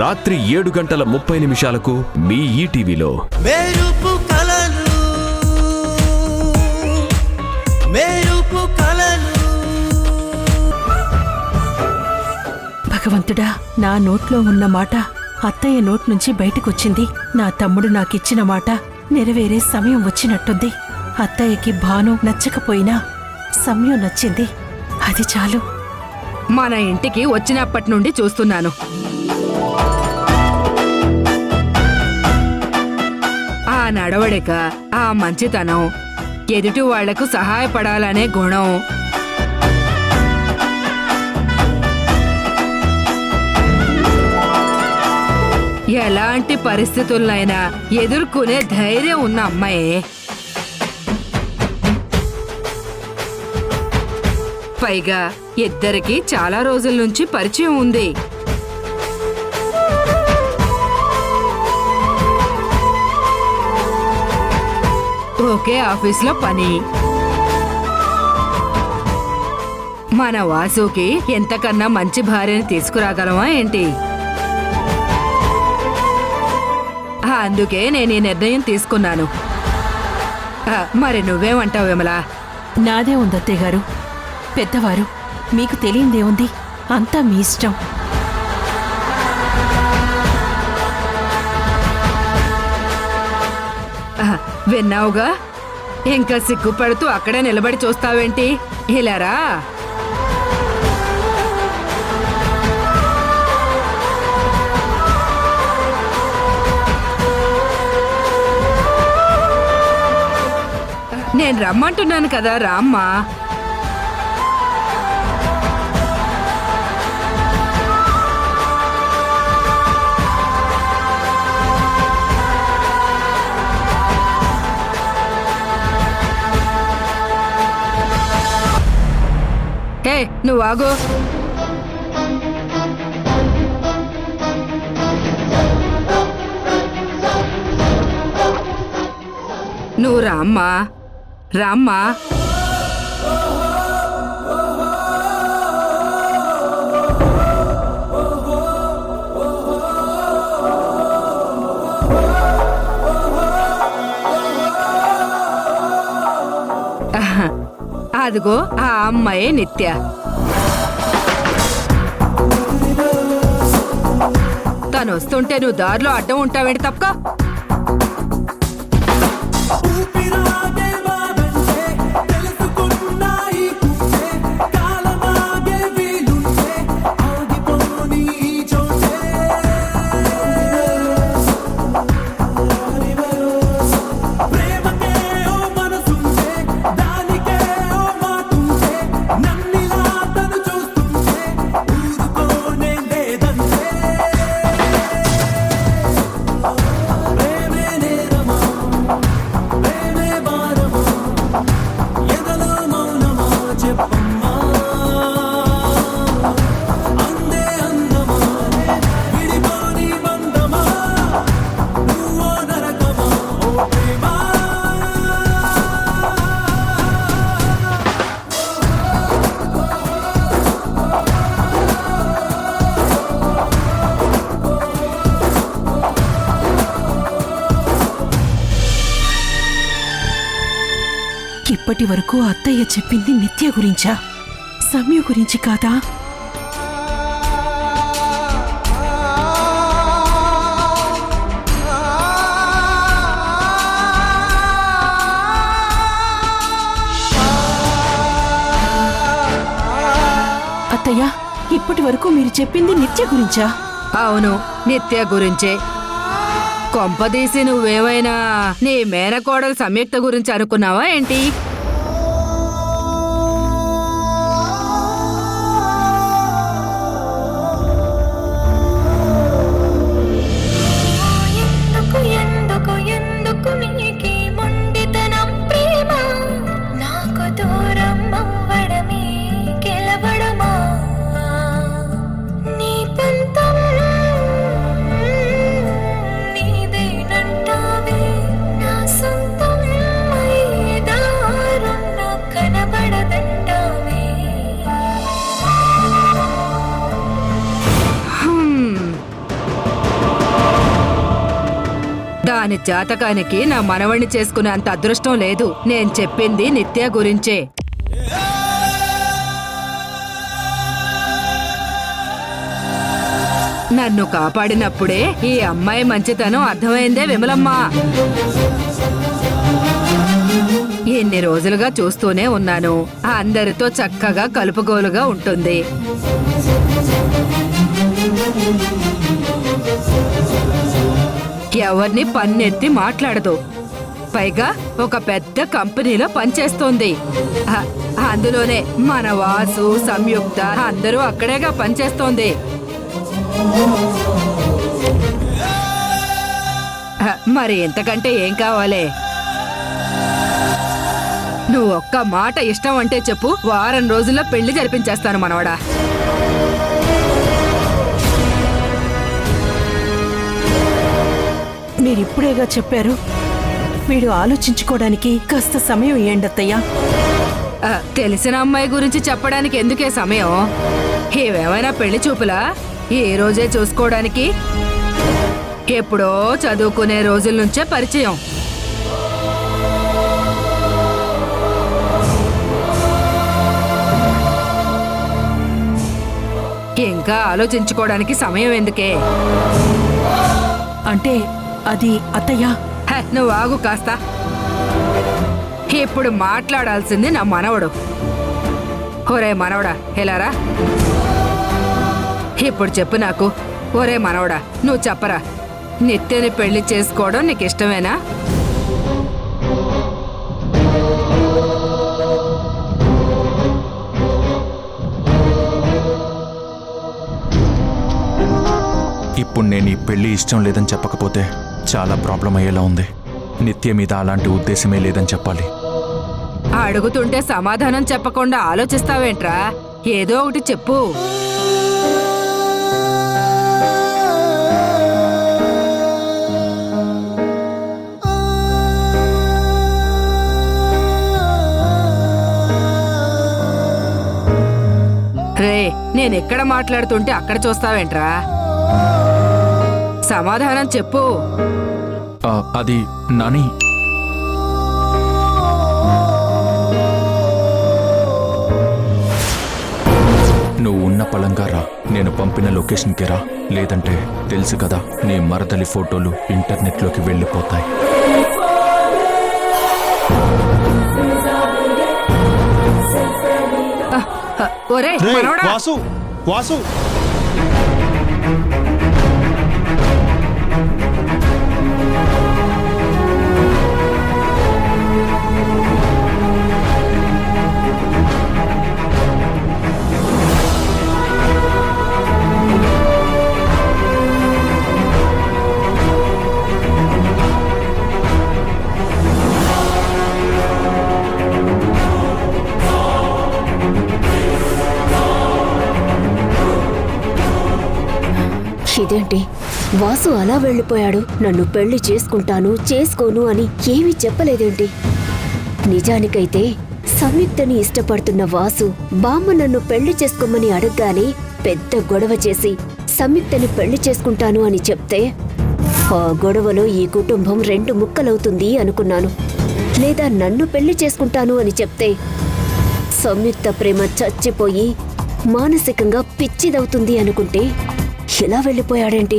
రాత్రి 7:30 మీ ఈటీవీలో. భగవంతుడా, నా నోట్లో ఉన్న మాట అత్తయ్య నోట్ నుంచి బయటకొచ్చింది. నా తమ్ముడు నాకిచ్చిన మాట నెరవేరే సమయం వచ్చినట్టుంది. అత్తయ్యకి భాను నచ్చకపోయినా సమయం నచ్చింది, అది చాలు. మన ఇంటికి వచ్చినప్పటి నుండి చూస్తున్నాను. ఆ నడవడిక, ఆ మంచితనం, ఎదుటి వాళ్లకు సహాయపడాలనే గుణం, ఎలాంటి పరిస్థితులనైనా ఎదుర్కొనే ధైర్యం ఉన్న అమ్మాయే. పైగా ఇద్దరికి చాలా రోజుల నుంచి పరిచయం ఉంది. ఒకే ఆఫీస్లో పని. మన వాసుకి ఎంతకన్నా మంచి భార్యని తీసుకురాగలమా ఏంటి? అందుకే నేను ఈ నిర్ణయం తీసుకున్నాను. మరి నువ్వేమంటావు విమలా? నాదే ఉంది అత్తయ్య గారు. పెద్దవారు, మీకు తెలియందేముంది, అంతా మీ ఇష్టం. విన్నావుగా, ఇంకా సిగ్గుపడుతూ అక్కడే నిలబడి చూస్తావేంటి? ఇలారా. నేను రమ్మంటున్నాను కదా, రామ్మా. హే, నువ్వు ఆగు. నువ్వు రామ్మా, రామ్మా. అదిగో ఆ అమ్మాయే నిత్య. తను వస్తుంటే నువ్వు దారిలో అడ్డం ఉంటావేంటి? తప్పక. ఇప్పటి వరకు అత్తయ్య చెప్పింది నిత్య గురించా, సమయ గురించి కాదా? అత్తయ్య, ఇప్పటి వరకు మీరు చెప్పింది నిత్య గురించా? అవును, నిత్య గురించే. కొంపదీసి నువ్వేమైనా నీ మేనకోడలు సంయుక్త గురించి అనుకున్నావా ఏంటి? దాని జాతకానికి నా మనవణ్ణి చేసుకునే అంత అదృష్టం లేదు. నేను చెప్పింది నిత్య గురించే. నన్ను కాపాడినప్పుడే ఈ అమ్మాయి మంచితనం అర్థమైందే విమలమ్మ. ఎన్ని రోజులుగా చూస్తూనే ఉన్నాను. అందరితో చక్కగా కలుపుగోలుగా ఉంటుంది. ఎవరిని పన్నెత్తి మాట్లాడదు. పైగా ఒక పెద్ద కంపెనీలో పనిచేస్తోంది. అందులోనే మన వాసు, సంయుక్త అందరూ అక్కడేగా పనిచేస్తోంది. మరి ఎంతకంటే ఏం కావాలి? నువ్వు ఒక్క మాట ఇష్టం అంటే చెప్పు, వారం రోజుల్లో పెళ్లి జరిపించేస్తాను మనవడా. మీరిప్పుడేగా చెప్పారు. వీడు ఆలోచించుకోవడానికి కాస్త సమయం ఏంటత్తయ్యా? తెలిసిన అమ్మాయి గురించి చెప్పడానికి ఎందుకే సమయం? ఏవేమైనా పెళ్లి చూపులా? ఈ రోజే చూసుకోవడానికి? ఎప్పుడో చదువుకునే రోజుల నుంచే పరిచయం. ఇంకా ఆలోచించుకోవడానికి సమయం ఎందుకే? అంటే అది అత్తయ్యా. నువ్వు ఆగు కాస్త. ఇప్పుడు మాట్లాడాల్సింది నా మనవడు. ఒరే మనవడా, ఎలారా? ఇప్పుడు చెప్పు నాకు. ఒరే మనవడా, నువ్వు చెప్పరా, నిత్యని పెళ్లి చేసుకోవడం నీకు ఇష్టమేనా? ఇప్పుడు నేను ఈ పెళ్లి ఇష్టం లేదని చెప్పకపోతే చాలా ప్రాబ్లం అయ్యేలా ఉంది. నిత్య మీద అలాంటి ఉద్దేశమే లేదని చెప్పాలి. అడుగుతుంటే సమాధానం చెప్పకుండా ఆలోచిస్తావేంట్రా? ఏదో ఒకటి చెప్పు. రే, నేనెక్కడ మాట్లాడుతుంటే అక్కడ చూస్తావేంట్రా? సమాధానం చెప్పు. అది నాని, నువ్వు ఉన్న పలంగా రా. నేను పంపిన లొకేషన్కి రా. లేదంటే తెలుసు కదా, నీ మరదలి ఫోటోలు ఇంటర్నెట్లోకి వెళ్ళిపోతాయి. ఒరే మనవడా, వాసు వాసు ఇదేంటి, వాసు అలా వెళ్ళిపోయాడు? నన్ను పెళ్లి చేసుకుంటాను చేసుకోను అని ఏమీ చెప్పలేదేంటి? నిజానికైతే సంయుక్తని ఇష్టపడుతున్న వాసు బామ్మ నన్ను పెళ్లి చేసుకోమని అడగగానే పెద్ద గొడవ చేసి సంయుక్తని పెళ్లి చేసుకుంటాను అని చెప్తే ఆ గొడవలో ఈ కుటుంబం 2 ముక్కలవుతుంది అనుకున్నాను. లేదా నన్ను పెళ్లి చేసుకుంటాను అని చెప్తే సంయుక్త ప్రేమ చచ్చిపోయి మానసికంగా పిచ్చిదవుతుంది అనుకుంటే ఎలా వెళ్ళిపోయాడేంటి?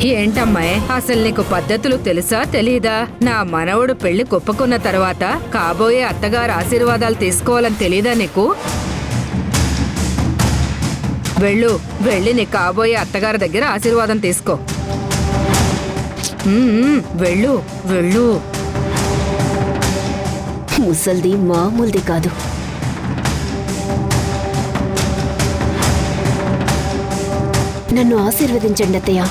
ఏంటమ్మాయి, అసలు నీకు పద్ధతులు తెలుసా తెలీదా? నా మనవడు పెళ్లి కొప్పుకున్న తర్వాత కాబోయే అత్తగారు ఆశీర్వాదాలు తీసుకోవాలని తెలీదా నీకు? వెళ్ళి నీ కాబోయే అత్తగారి దగ్గర ఆశీర్వాదం తీసుకో. వెళ్ళు వెళ్ళు. ముసల్ది మామూలుది కాదు. నన్ను ఆశీర్వదించండి అత్తయ్య.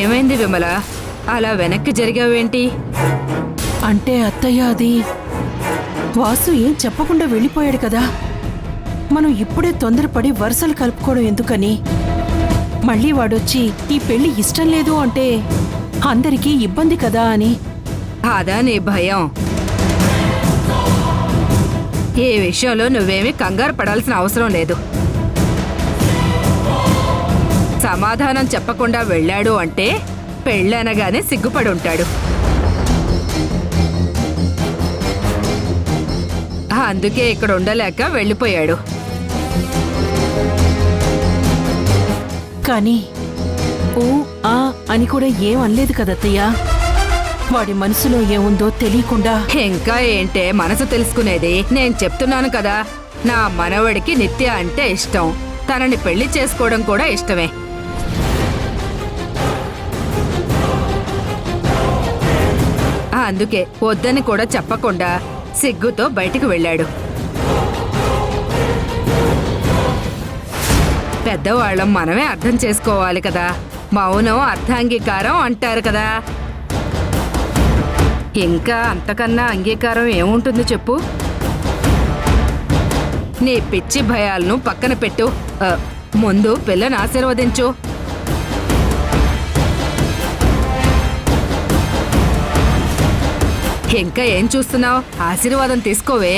ఏమైంది విమల, అలా వెనక్కి జరిగావేంటి? అంటే అత్తయ్య అది వాసు ఏం చెప్పకుండా వెళ్ళిపోయాడు కదా. మనం ఇప్పుడే తొందరపడి వరుసలు కలుపుకోవడం ఎందుకని? మళ్ళీ వాడొచ్చి ఈ పెళ్లి ఇష్టం లేదు అంటే అందరికీ ఇబ్బంది కదా అని. అదా నీ భయం? ఈ విషయంలో నువ్వేమీ కంగారు పడాల్సిన అవసరం లేదు. సమాధానం చెప్పకుండా వెళ్ళాడు అంటే పెళ్ళనగానే సిగ్గుపడి ఉంటాడు. అందుకే ఇక్కడ ఉండలేక వెళ్ళిపోయాడు. కానీ ఊ ఆ అని కూడా ఏం అనలేదు కదత్తయ్యా. వాడి మనసులో ఏముందో తెలియకుండా. ఇంకా ఏంటే మనసు తెలుసుకునేది? నేను చెప్తున్నాను కదా, నా మనవడికి నిత్య అంటే ఇష్టం. తనని పెళ్లి చేసుకోవడం కూడా ఇష్టమే. అందుకే వద్దని కూడా చెప్పకుండా సిగ్గుతో బయటికి వెళ్ళాడు. పెద్దవాళ్ళం మనమే అర్థం చేసుకోవాలి కదా. మౌనం అర్థాంగీకారం అంటారు కదా. ఇంకా అంతకన్నా అంగీకారం ఏముంటుంది చెప్పు? నీ పిచ్చి భయాలను పక్కన పెట్టు. ముందు పిల్లని ఆశీర్వదించు. ఇంకా ఏం చూస్తున్నావు? ఆశీర్వాదం తీసుకోవే.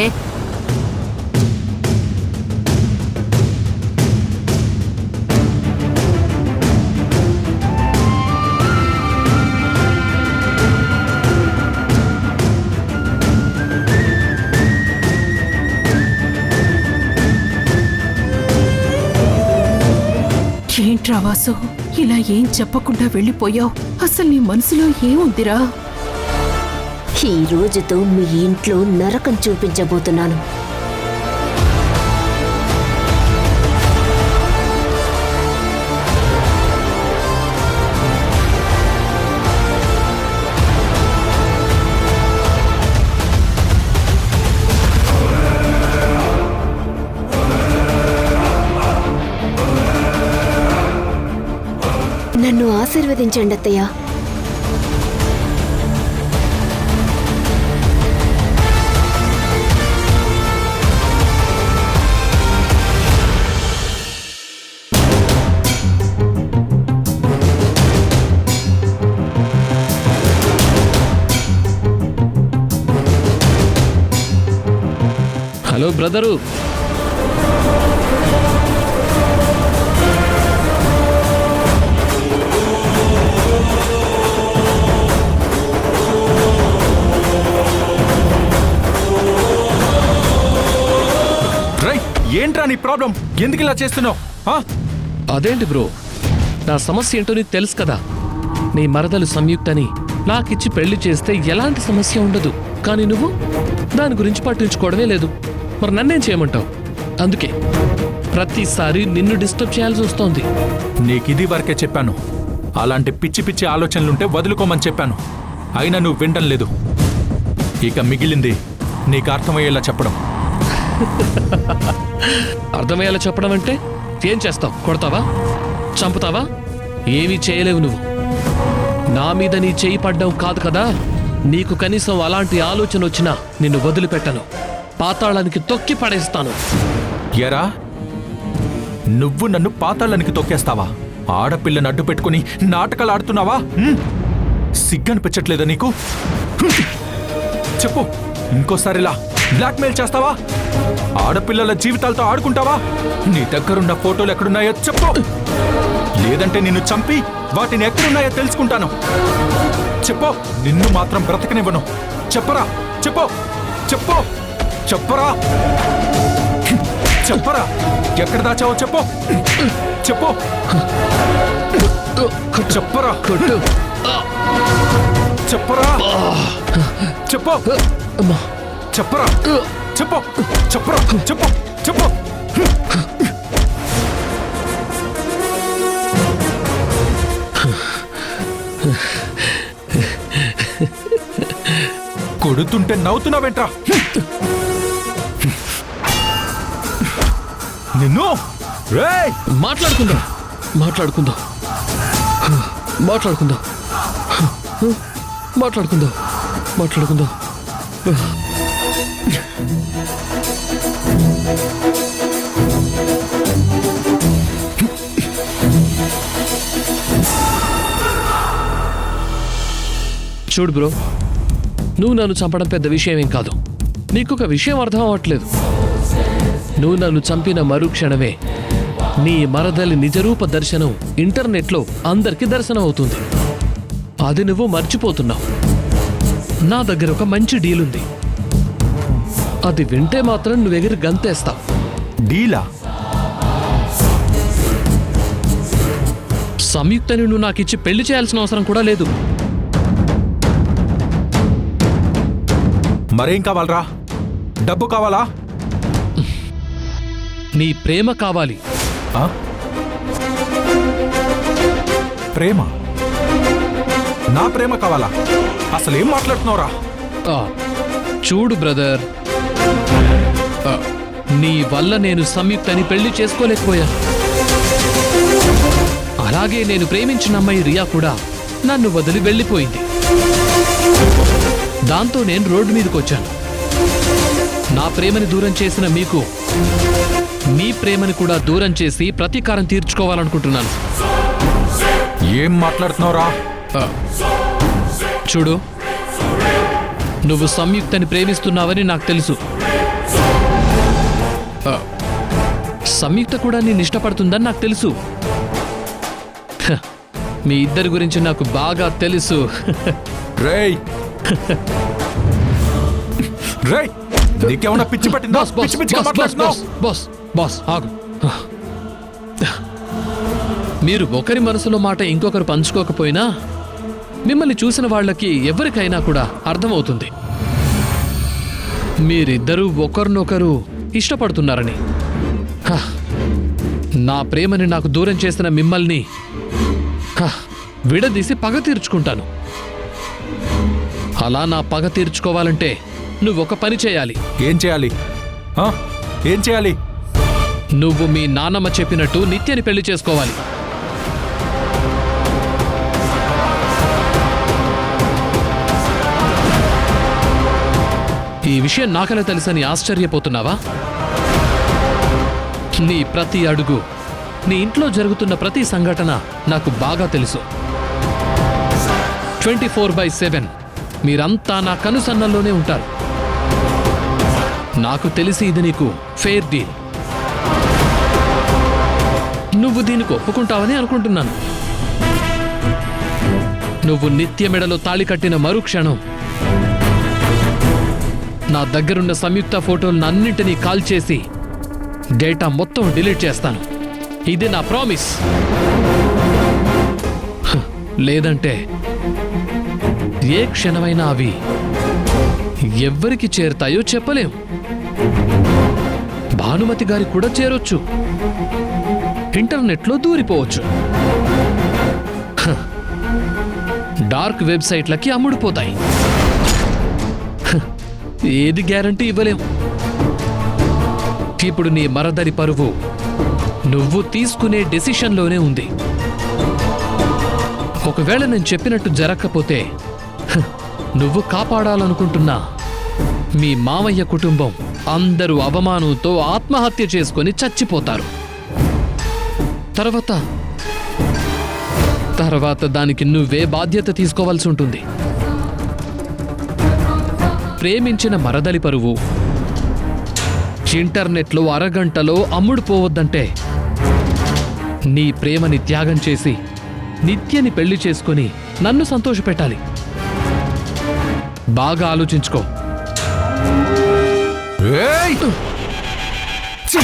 ఏంట్రా వాసు, ఇలా ఏం చెప్పకుండా వెళ్ళిపోయావు? అసలు నీ మనసులో ఏముందిరా? ఈ రోజుతో మీ ఇంట్లో నరకం చూపించబోతున్నాను. నన్ను ఆశీర్వదించండి అత్తయ్య. Hello brother. ఏంట్రా నీ ప్రాబ్లం? ఎందుకు ఇలా చేస్తున్నావు? అదేంటి బ్రో, నా సమస్య ఏంటో నీకు తెలుసు కదా. నీ మరదలు సంయుక్తని నాకిచ్చి పెళ్లి చేస్తే ఎలాంటి సమస్య ఉండదు. కానీ నువ్వు దాని గురించి పట్టించుకోవడమే లేదు. మరి నన్నేం చేయమంటావు? అందుకే ప్రతిసారి నిన్ను డిస్టర్బ్ చేయాల్సి వస్తోంది. నీకిది వరకే చెప్పాను, అలాంటి పిచ్చి పిచ్చి ఆలోచనలుంటే వదులుకోమని చెప్పాను. అయినా నువ్వు వినడం లేదు. ఇక మిగిలింది నీకు అర్థమయ్యేలా చెప్పడం. అర్థమయ్యేలా చెప్పడం అంటే ఏం చేస్తావు? కొడతావా? చంపుతావా? ఏమీ చేయలేవు నువ్వు. నా మీద నీ చేయి పడ్డం కాదు కదా. నీకు కనీసం అలాంటి ఆలోచన వచ్చినా నిన్ను వదిలిపెట్టను. పాతాళానికి తొక్కి పడేస్తాను. ఎరా, నువ్వు నన్ను పాతాళానికి తొక్కేస్తావా? ఆడపిల్లని అడ్డు పెట్టుకుని నాటకాలు ఆడుతున్నావా? సిగ్గనిపించట్లేదా నీకు? చెప్పు, ఇంకోసారిలా బ్లాక్మెయిల్ చేస్తావా? ఆడపిల్లల జీవితాలతో ఆడుకుంటావా? నీ దగ్గరున్న ఫోటోలు ఎక్కడున్నాయో చెప్పు, లేదంటే నిన్ను చంపి వాటిని ఎక్కడున్నాయో తెలుసుకుంటాను. చెప్పు, నిన్ను మాత్రం బ్రతకనివ్వను. చెప్పరా, చెప్పు, చెప్పు, చెప్పరా, చెప్పరా, ఎక్కడ దాచావో చెప్పు, చెప్పు, చెప్పరా, చెప్పరా, చెప్పు, చెప్పరా, చెప్పు, చెప్పరా, చెప్పు, చెప్పు. కొడుతుంటే నవ్వుతున్నావేంట్రా? నిన్ను మాట్లాడుకుందాం, మాట్లాడుకుందాం, మాట్లాడుకుందాం, మాట్లాడుకుందాం, మాట్లాడుకుందాం. చూడు బ్రో, నువ్వు నన్ను చంపడం పెద్ద విషయమేం కాదు. నీకొక విషయం అర్థం అవ్వట్లేదు. నువ్వు నన్ను చంపిన మరుక్షణమే నీ మరదలి నిజరూప దర్శనం ఇంటర్నెట్లో అందరికీ దర్శనం అవుతుంది. అది నువ్వు మర్చిపోతున్నావు. నా దగ్గర ఒక మంచి డీల్ ఉంది. అది వింటే మాత్రం నువ్వు ఎగిరి గంతేస్తావు. డీలా? సంయుక్తని నువ్వు నాకిచ్చి పెళ్లి చేయాల్సిన అవసరం కూడా లేదు. మరేం కావాలరా? డబ్బు కావాలా? నీ ప్రేమ కావాలి. ఆ? ప్రేమ? నా ప్రేమ కావాలా? అసలేం మాట్లాడుతున్నావురా? ఆ, చూడు బ్రదర్, నీ వల్ల నేను సంయుక్తని పెళ్లి చేసుకోలేకపోయాను. అలాగే నేను ప్రేమించిన అమ్మాయి రియా కూడా నన్ను వదిలి వెళ్ళిపోయింది. దాంతో నేను రోడ్డు మీదకి వచ్చాను. నా ప్రేమని దూరం చేసిన మీకు మీ ప్రేమని కూడా దూరం చేసి ప్రతీకారం తీర్చుకోవాలనుకుంటున్నాను. ఏం మాట్లాడుతున్నావురా? చూడు, నువ్వు సంయుక్తని ప్రేమిస్తున్నావని నాకు తెలుసు. సంయుక్త కూడా నేను ఇష్టపడుతుందని నాకు తెలుసు. మీ ఇద్దరి గురించి నాకు బాగా తెలుసు. రేయ్ రేయ్, నీకేమన్నా పిచ్చి పట్టిందా? బాస్, బాస్, పిచ్చి పిచ్చిగా బాస్, బాస్, మాట్లాడుతున్నావు. బాస్, బాస్, ఆగు. మీరు ఒకరి మనసులో మాట ఇంకొకరు పంచుకోకపోయినా మిమ్మల్ని చూసిన వాళ్ళకి ఎవరికైనా కూడా అర్థమవుతుంది మీరిద్దరూ ఒకరినొకరు ఇష్టపడుతున్నారని. హ, నా ప్రేమని నాకు దూరం చేసిన మిమ్మల్ని విడదీసి పగ తీర్చుకుంటాను. అలా నా పగ తీర్చుకోవాలంటే నువ్వొక పని చేయాలి. ఏం చేయాలి? ఆ? ఏం చేయాలి? నువ్వు మీ నాన్నమ్మ చెప్పినట్టు నిత్యని పెళ్లి చేసుకోవాలి. ఈ విషయం నాకలా తెలుసని ఆశ్చర్యపోతున్నావా? నీ ప్రతి అడుగు, నీ ఇంట్లో జరుగుతున్న ప్రతి సంఘటన నాకు బాగా తెలుసు. 24/7 మీరంతా నా కనుసన్నల్లోనే ఉంటారు. నాకు తెలిసి ఇది నీకు ఫెయిర్ డీల్. నువ్వు దీనికి ఒప్పుకుంటావని అనుకుంటున్నాను. నువ్వు నిత్య మెడలో తాళి కట్టిన మరుక్షణం నా దగ్గరున్న సంయుక్త ఫోటోలను అన్నింటినీ కాల్ చేసి డేటా మొత్తం డిలీట్ చేస్తాను. ఇది నా ప్రామిస్. లేదంటే ఏ క్షణమైనా అవి ఎవ్వరికి చేరుతాయో చెప్పలేం. భానుమతి గారికి కూడా చేరొచ్చు. ఇంటర్నెట్లో దూరిపోవచ్చు. డార్క్ వెబ్సైట్లకి అమ్ముడుపోతాయి. ఏది గ్యారంటీ ఇవ్వలేం. ఇప్పుడు నీ మరదరి పరువు నువ్వు తీసుకునే డెసిషన్లోనే ఉంది. ఒకవేళ నేను చెప్పినట్టు జరగకపోతే నువ్వు కాపాడాలనుకుంటున్న మీ మామయ్య కుటుంబం అందరూ అవమానంతో ఆత్మహత్య చేసుకొని చచ్చిపోతారు. తర్వాత దానికి నువ్వే బాధ్యత తీసుకోవాల్సి ఉంటుంది. ప్రేమించిన మరదలి పరువు ఇంటర్నెట్లో అరగంటలో అమ్ముడుపోవద్దంటే నీ ప్రేమని త్యాగం చేసి నిత్యని పెళ్లి చేసుకొని నన్ను సంతోషపెట్టాలి. బాగా ఆలోచించుకో. ఏయ్! ఛీ!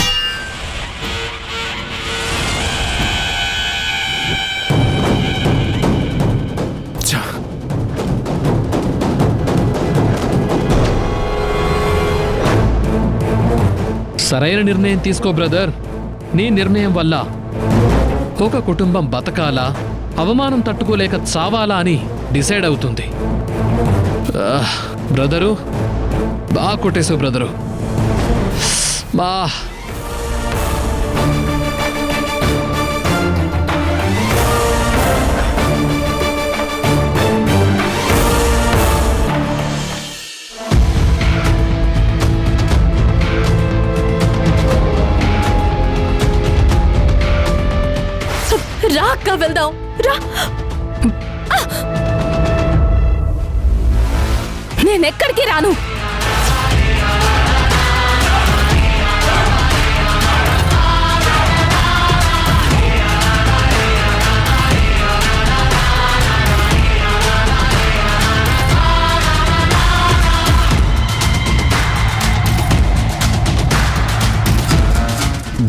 ఛా! సరైన నిర్ణయం తీసుకో బ్రదర్. నీ నిర్ణయం వల్ల ఒక కుటుంబం బతకాలా, అవమానం తట్టుకోలేక చావాలా అని డిసైడ్ అవుతుంది. బ్రదరు, బాగా కొట్టేశావు బ్రదరు. బా రా అక్క, వెళ్దాం రా. నేనెక్కడికి రాను.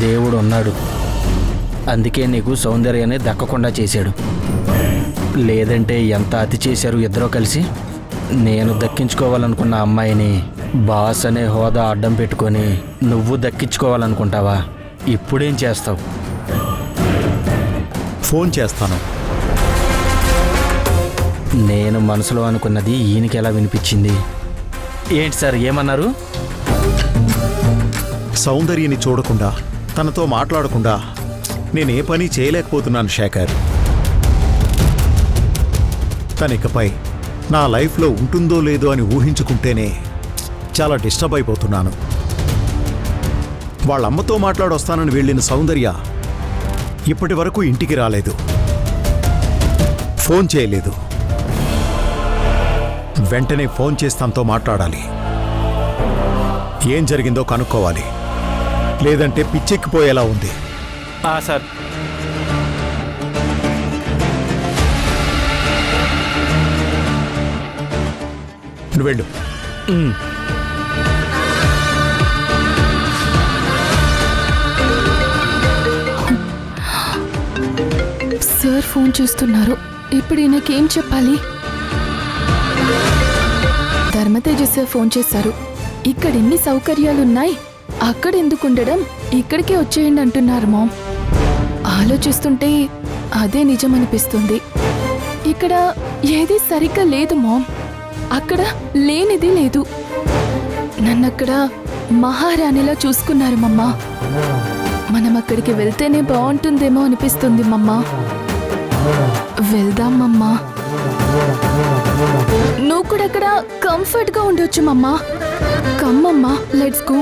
దేవుడు ఉన్నాడు, అందుకే నీకు సౌందర్యాన్ని దక్కకుండా చేశాడు. లేదంటే ఎంత అతి చేశారు ఇద్దరూ కలిసి. నేను దక్కించుకోవాలనుకున్న అమ్మాయిని బాస్ అనే హోదా అడ్డం పెట్టుకొని నువ్వు దక్కించుకోవాలనుకుంటావా? ఇప్పుడేం చేస్తావు? ఫోన్ చేస్తాను. నేను మనసులో అనుకున్నది ఈయనకి ఎలా వినిపించింది? ఏంటి సార్ ఏమన్నారు? సౌందర్యని చూడకుండా, తనతో మాట్లాడకుండా నేనే పని చేయలేకపోతున్నాను శేఖర్. తనికపై నా లైఫ్లో ఉంటుందో లేదో అని ఊహించుకుంటేనే చాలా డిస్టర్బ్ అయిపోతున్నాను. వాళ్ళమ్మతో మాట్లాడొస్తానని వెళ్ళిన సౌందర్య ఇప్పటి వరకు ఇంటికి రాలేదు, ఫోన్ చేయలేదు. వెంటనే ఫోన్ చేసి తనతో మాట్లాడాలి. ఏం జరిగిందో కనుక్కోవాలి, లేదంటే పిచ్చెక్కిపోయేలా ఉంది. సార్ నువ్వు వెళ్ళు. సార్ ఫోన్ చేస్తున్నారు. ఇప్పుడు ఈయనకేం చెప్పాలి? ధర్మతేజ సార్ ఫోన్ చేశారు. ఇక్కడ ఎన్ని సౌకర్యాలున్నాయి, అక్కడ ఎందుకు ఉండడం, ఇక్కడికే వచ్చేయండి అంటున్నారు మామ్. ఆలోచిస్తుంటే అదే నిజం అనిపిస్తుంది. ఇక్కడ ఏది సరిగ్గా లేదు మామ్, అక్కడ లేనిది లేదు. నన్నక్కడ మహారాణిలా చూసుకున్నారు మమ్మా. మనం అక్కడికి వెళ్తేనే బాగుంటుందేమో అనిపిస్తుంది మమ్మా. వెళ్దాం మమ్మా. నువ్వు కూడా అక్కడ కంఫర్ట్ గా ఉండొచ్చు మమ్మా. కమ్ మమ్మా, లెట్స్ గో.